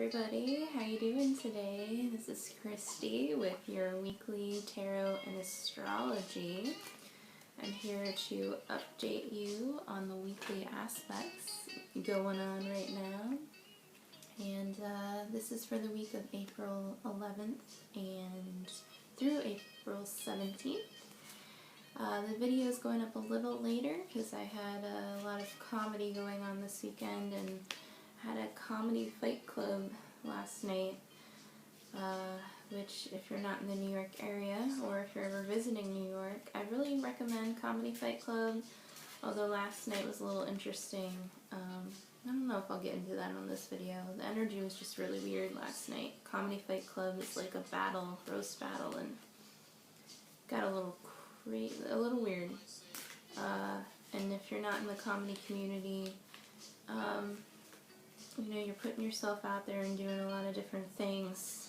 everybody, how you doing today? This is Christy with your weekly tarot and astrology. I'm here to update you on the weekly aspects going on right now. And this is for the week of April 11th and through April 17th. The video is going up a little later because I had a lot of comedy going on this weekend and had a comedy fight club last night, which if you're not in the New York area or if you're ever visiting New York, I really recommend Comedy Fight Club, although last night was a little interesting. I don't know if I'll get into that on this video. The energy was just really weird last night. Comedy Fight Club is like a battle, roast battle, and got a little weird. And if you're not in the comedy community, you know, you're putting yourself out there and doing a lot of different things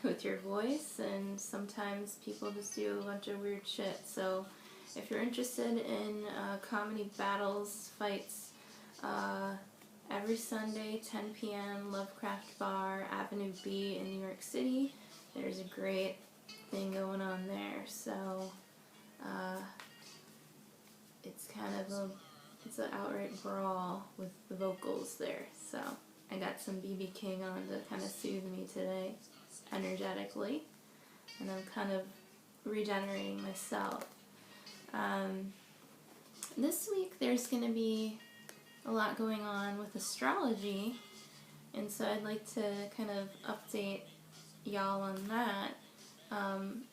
with your voice, and sometimes people just do a bunch of weird shit. So if you're interested in comedy battles, fights, every Sunday, 10 p.m., Lovecraft Bar, Avenue B in New York City, there's a great thing going on there. So it's kind of it's an outright brawl with the vocals there. So I got some BB King on to kind of soothe me today, energetically, and I'm kind of regenerating myself. This week there's going to be a lot going on with astrology, and so I'd like to kind of update y'all on that.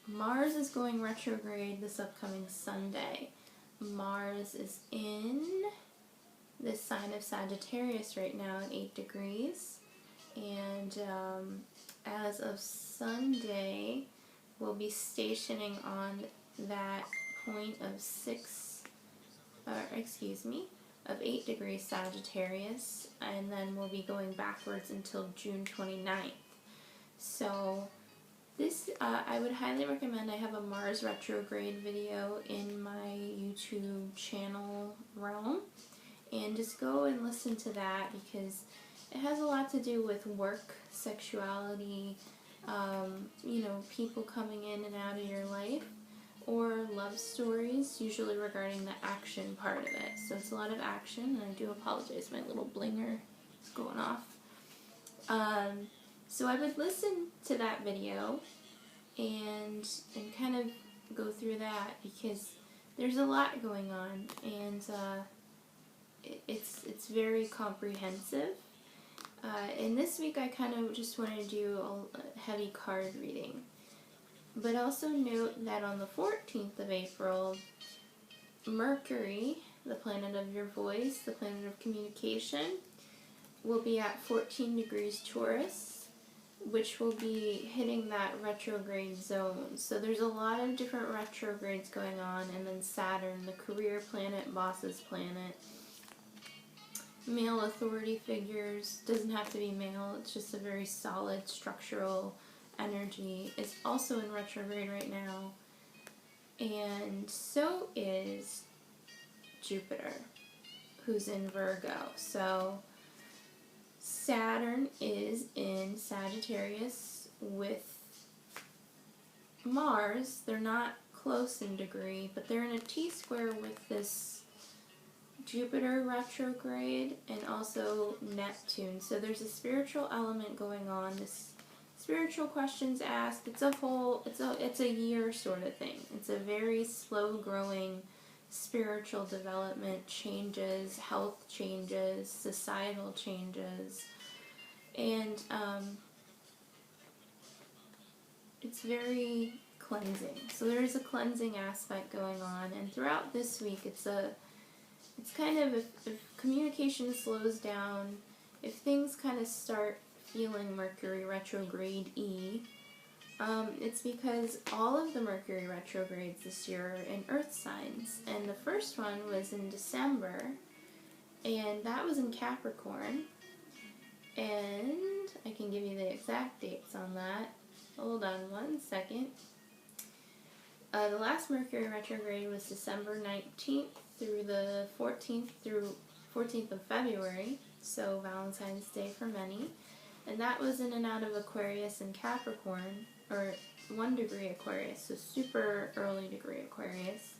Mars is going retrograde this upcoming Sunday. Mars is in the sign of Sagittarius right now at 8 degrees, and as of Sunday we'll be stationing on that point of 8 degrees Sagittarius, and then we'll be going backwards until June 29th. So this, I would highly recommend. I have a Mars retrograde video in my YouTube channel realm, and just go and listen to that because it has a lot to do with work, sexuality, you know, people coming in and out of your life, or love stories, usually regarding the action part of it. So it's a lot of action, and I do apologize, my little blinger is going off. So I would listen to that video and kind of go through that because there's a lot going on, and it's very comprehensive. And this week I kind of just wanted to do a heavy card reading. But also note that on the 14th of April, Mercury, the planet of your voice, the planet of communication, will be at 14 degrees Taurus, which will be hitting that retrograde zone. So there's a lot of different retrogrades going on, and then Saturn, the career planet, boss's planet, male authority figures, doesn't have to be male, it's just a very solid structural energy, is also in retrograde right now, and so is Jupiter, who's in Virgo. So Saturn is in Sagittarius with Mars. They're not close in degree, but they're in a T-square with this Jupiter retrograde and also Neptune. So there's a spiritual element going on, this spiritual questions asked. It's a year sort of thing. It's a very slow growing spiritual development, changes, health changes, societal changes, and it's very cleansing. So there is a cleansing aspect going on, and throughout this week it's kind of, if communication slows down, if things kind of start feeling Mercury retrograde-y, it's because all of the Mercury retrogrades this year are in Earth signs, and the first one was in December, and that was in Capricorn, and I can give you the exact dates on that. Hold on one second. The last Mercury retrograde was December 19th through the 14th of February, so Valentine's Day for many. And that was in and out of Aquarius and Capricorn, or 1 degree Aquarius, so super early degree Aquarius,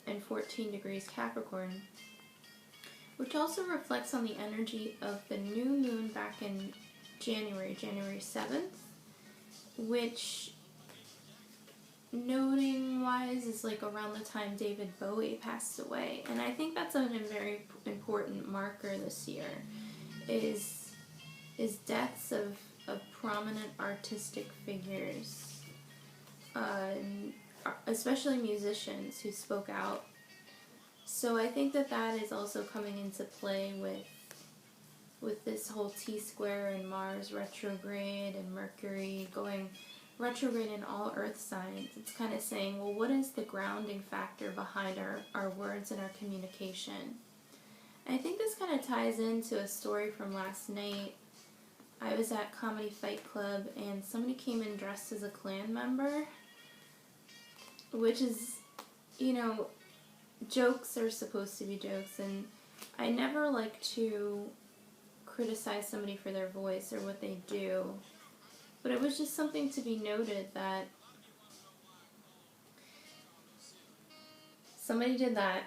and 14 degrees Capricorn, which also reflects on the energy of the new moon back in January 7th, which, noting wise, is like around the time David Bowie passed away. And I think that's a very important marker this year, is deaths of prominent artistic figures, especially musicians who spoke out. So I think that is also coming into play with this whole T-square and Mars retrograde and Mercury going retrograde in all earth signs. It's kind of saying, well, what is the grounding factor behind our words and our communication? And I think this kind of ties into a story from last night. I was at Comedy Fight Club and somebody came in dressed as a Klan member, which is, jokes are supposed to be jokes, and I never like to criticize somebody for their voice or what they do, but it was just something to be noted that somebody did that.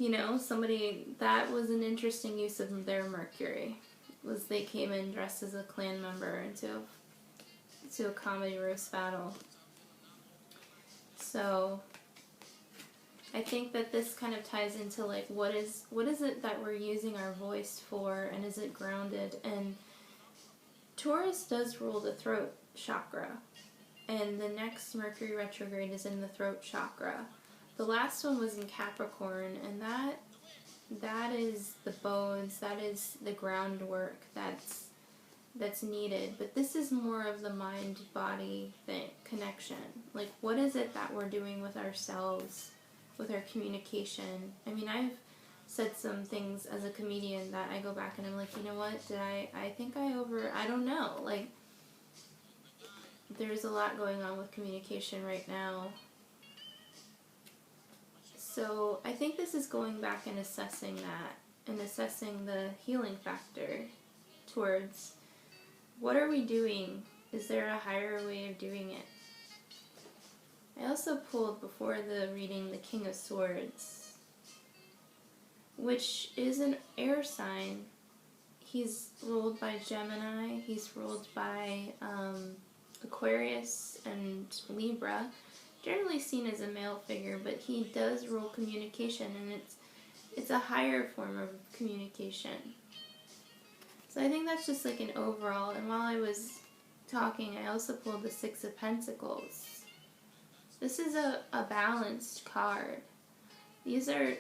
That was an interesting use of their Mercury, was they came in dressed as a Klan member into a comedy roast battle. So I think that this kind of ties into like what is it that we're using our voice for, and is it grounded? And Taurus does rule the throat chakra, and the next Mercury retrograde is in the throat chakra. The last one was in Capricorn, and that is the bones, that is the groundwork that's needed. But this is more of the mind-body connection. Like, what is it that we're doing with ourselves, with our communication? I mean, I've said some things as a comedian that I go back and I'm like, you know what, I don't know. Like, there's a lot going on with communication right now. So I think this is going back and assessing that, and assessing the healing factor towards what are we doing? Is there a higher way of doing it? I also pulled before the reading the King of Swords, which is an air sign. He's ruled by Gemini, he's ruled by Aquarius and Libra. Generally seen as a male figure, but he does rule communication, and it's a higher form of communication. So I think that's just like an overall. And while I was talking, I also pulled the Six of Pentacles. This is a balanced card. These are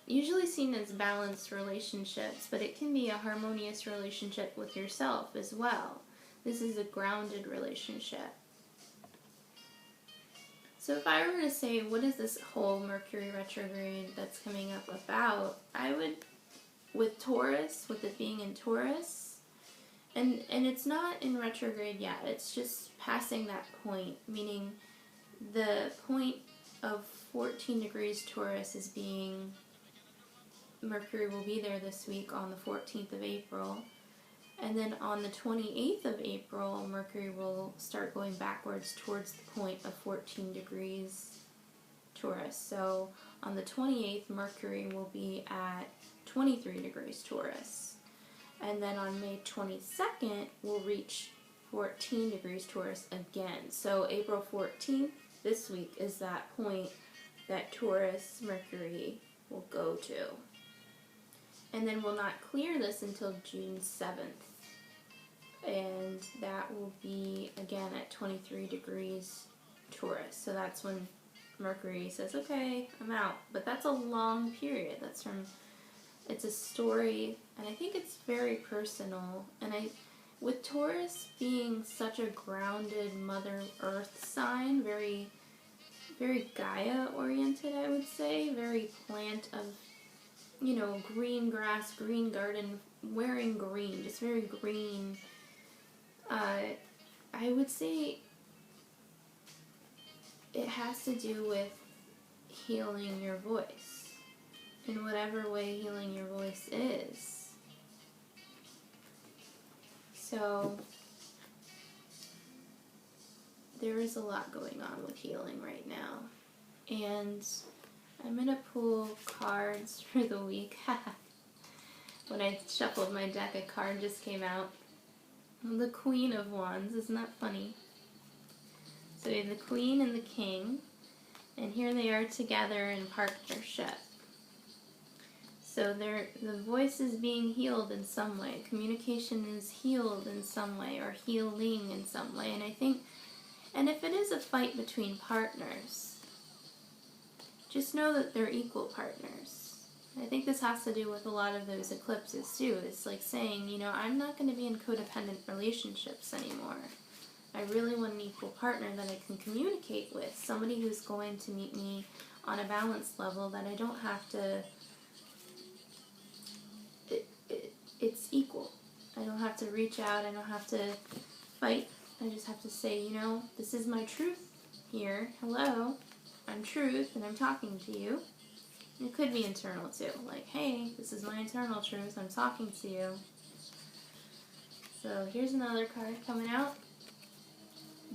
usually seen as balanced relationships, but it can be a harmonious relationship with yourself as well. This is a grounded relationship. So if I were to say, what is this whole Mercury retrograde that's coming up about, I would, with Taurus, with it being in Taurus, and it's not in retrograde yet, it's just passing that point, meaning the point of 14 degrees Taurus is being, Mercury will be there this week on the 14th of April. And then on the 28th of April, Mercury will start going backwards towards the point of 14 degrees Taurus. So on the 28th, Mercury will be at 23 degrees Taurus. And then on May 22nd, we'll reach 14 degrees Taurus again. So April 14th, this week, is that point that Taurus Mercury will go to. And then we'll not clear this until June 7th. And that will be, again, at 23 degrees Taurus. So that's when Mercury says, okay, I'm out. But that's a long period. It's a story, and I think it's very personal. And with Taurus being such a grounded Mother Earth sign, very, very Gaia-oriented, I would say, very plant of, green grass, green garden, wearing green, just very green. I would say it has to do with healing your voice, in whatever way healing your voice is. So there is a lot going on with healing right now. And I'm going to pull cards for the week. When I shuffled my deck, a card just came out. The Queen of Wands. Isn't that funny? So we have the Queen and the King. And here they are together in partnership. So the voice is being healed in some way. Communication is healed in some way, or healing in some way. And if it is a fight between partners, just know that they're equal partners. I think this has to do with a lot of those eclipses too. It's like saying, I'm not going to be in codependent relationships anymore. I really want an equal partner that I can communicate with. Somebody who's going to meet me on a balanced level, that I don't have to... It's equal. I don't have to reach out. I don't have to fight. I just have to say, this is my truth here. Hello, I'm Truth, and I'm talking to you. It could be internal too. Like, hey, this is my internal truth. I'm talking to you. So here's another card coming out.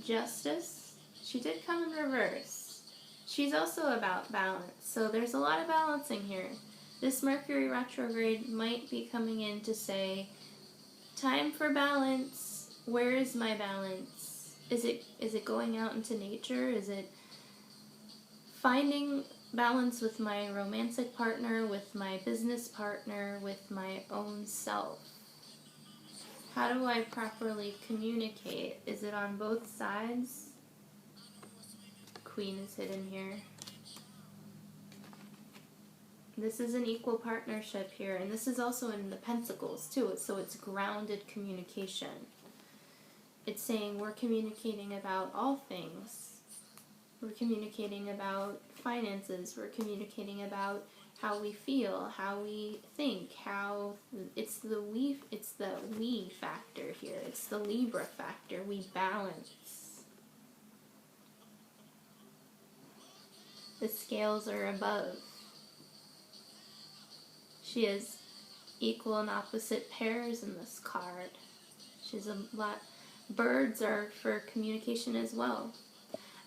Justice. She did come in reverse. She's also about balance. So there's a lot of balancing here. This Mercury retrograde might be coming in to say, time for balance. Where is my balance? Is it going out into nature? Is it finding balance with my romantic partner, with my business partner, with my own self? How do I properly communicate? Is it on both sides? Queen is hidden here. This is an equal partnership here, and this is also in the Pentacles too, so it's grounded communication. It's saying we're communicating about all things. We're communicating about finances, we're communicating about how we feel, how we think, how it's the we factor here. It's the Libra factor. We balance. The scales are above. She has equal and opposite pairs in this card. She's a lot. Birds are for communication as well.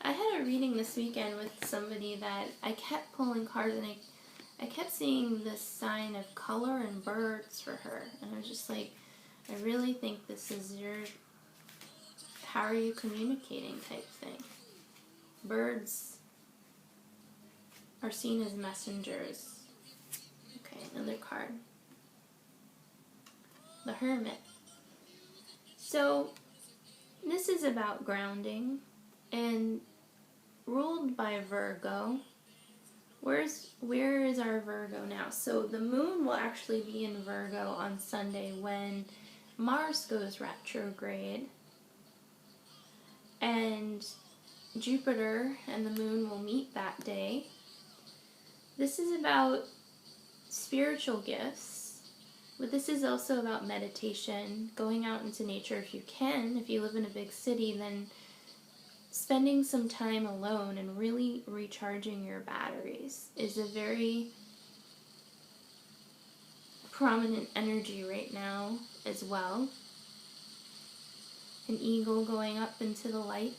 I had a reading this weekend with somebody that I kept pulling cards, and I kept seeing this sign of color and birds for her. And I was just like, I really think this is your how are you communicating type thing. Birds are seen as messengers. Another card. The Hermit. So, this is about grounding, and ruled by Virgo. Where is our Virgo now? So, the moon will actually be in Virgo on Sunday when Mars goes retrograde, and Jupiter and the moon will meet that day. This is about spiritual gifts, but this is also about meditation, going out into nature if you can. If you live in a big city, then spending some time alone and really recharging your batteries is a very prominent energy right now as well. An eagle going up into the light.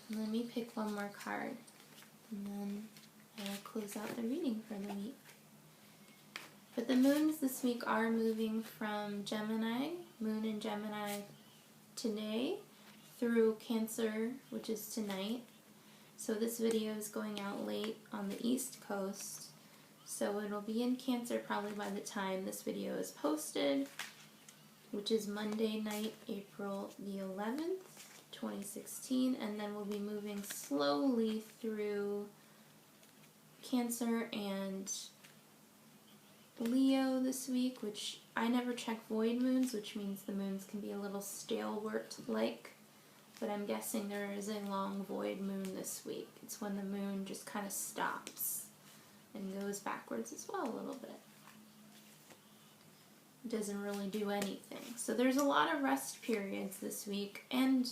Let me pick one more card, and then I'll close out the reading for the week. But the moons this week are moving from Gemini, moon in Gemini today, through Cancer, which is tonight. So this video is going out late on the East Coast. So it'll be in Cancer probably by the time this video is posted, which is Monday night, April the 11th, 2016. And then we'll be moving slowly through Cancer and Leo this week, which I never check void moons, which means the moons can be a little stalwart-like, but I'm guessing there is a long void moon this week. It's when the moon just kind of stops and goes backwards as well a little bit. It doesn't really do anything. So there's a lot of rest periods this week, and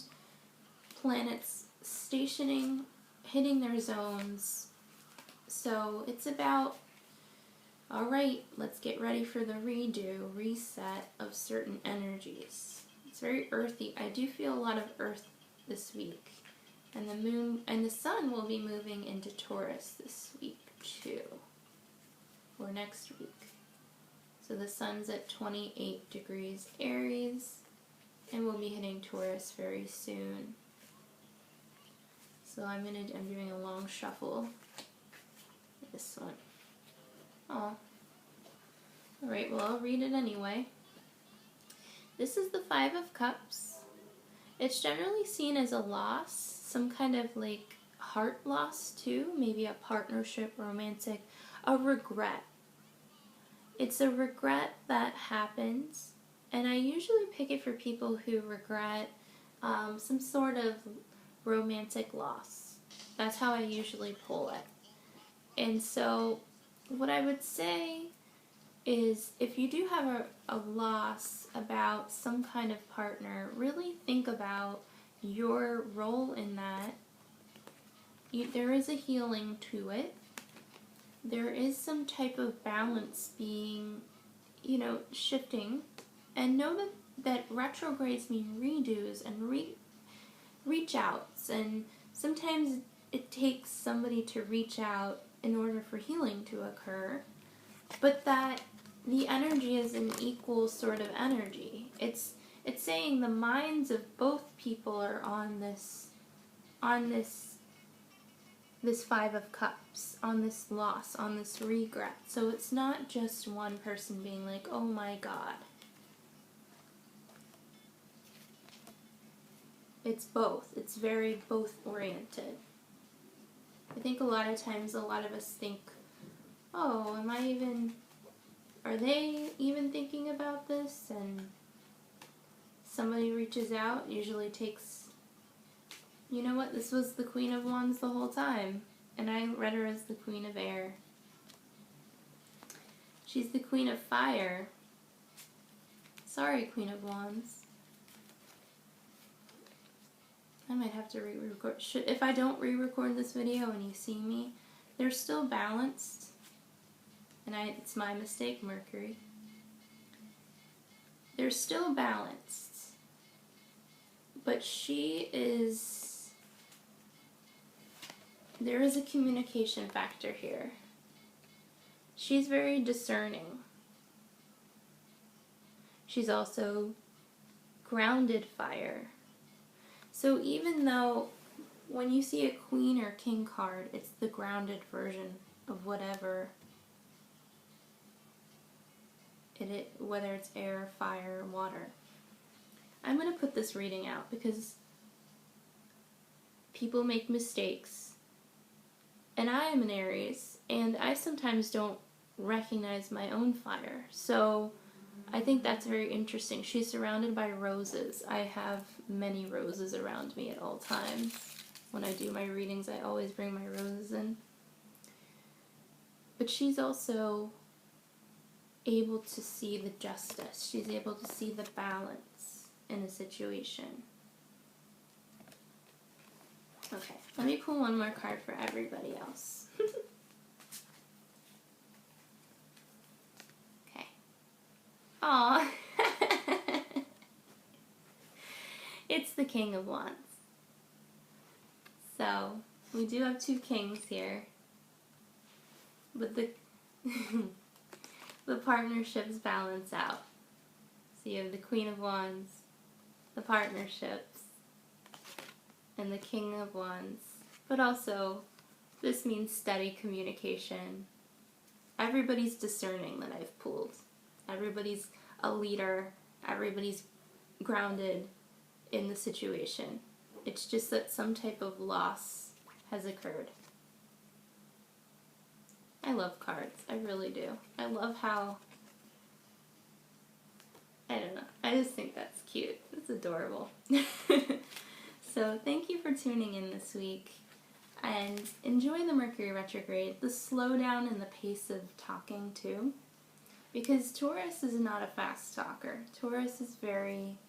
planets stationing, hitting their zones. So it's about, alright, let's get ready for the reset of certain energies. It's very earthy. I do feel a lot of earth this week. And the moon and the sun will be moving into Taurus this week too. Or next week. So the sun's at 28 degrees Aries and we'll be hitting Taurus very soon. So I'm doing a long shuffle. This one. Oh. Alright, well I'll read it anyway. This is the Five of Cups. It's generally seen as a loss, some kind of like heart loss too, maybe a partnership, romantic, a regret. It's a regret that happens, and I usually pick it for people who regret some sort of romantic loss. That's how I usually pull it. And so what I would say is if you do have a loss about some kind of partner, really think about your role in that. There is a healing to it. There is some type of balance being, shifting. And know that retrogrades mean redos and reach outs. And sometimes it takes somebody to reach out in order for healing to occur. But that the energy is an equal sort of energy. It's saying the minds of both people are on this Five of Cups, on this loss, on this regret. So it's not just one person being like, oh my God. It's both. It's very both oriented. I think a lot of times a lot of us think, oh, are they even thinking about this? And somebody reaches out, usually takes, you know what, this was the Queen of Wands the whole time. And I read her as the Queen of Air. She's the Queen of Fire. Sorry, Queen of Wands. I might have to re-record. If I don't re-record this video and you see me, they're still balanced. And it's my mistake, Mercury. They're still balanced. But there is a communication factor here. She's very discerning. She's also grounded fire. So even though when you see a Queen or King card, it's the grounded version of whatever whether it's air, fire, water. I'm going to put this reading out because people make mistakes. And I am an Aries, and I sometimes don't recognize my own fire. So I think that's very interesting. She's surrounded by roses. I have many roses around me at all times. When I do my readings, I always bring my roses in. But she's also able to see the justice. She's able to see the balance in a situation. Okay, let me pull one more card for everybody else. Okay. Aw. It's the King of Wands. So, we do have two kings here. But the partnerships balance out. So you have the Queen of Wands, the partnerships, and the King of Wands. But also, this means steady communication. Everybody's discerning that I've pulled. Everybody's a leader. Everybody's grounded in the situation. It's just that some type of loss has occurred. I love cards. I really do. I love how, I don't know. I just think that's cute. It's adorable. So thank you for tuning in this week. And enjoy the Mercury retrograde. The slowdown in the pace of talking too. Because Taurus is not a fast talker. Taurus is very,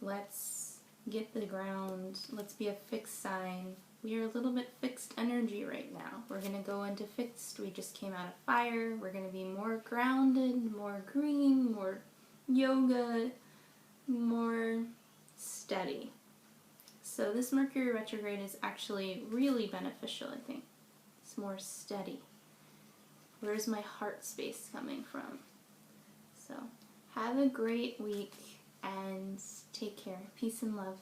let's get the ground. Let's be a fixed sign. We are a little bit fixed energy right now. We're going to go into fixed. We just came out of fire. We're going to be more grounded, more green, more yoga, more steady. So this Mercury retrograde is actually really beneficial, I think. It's more steady. Where's my heart space coming from? So have a great week and take care. Peace and love.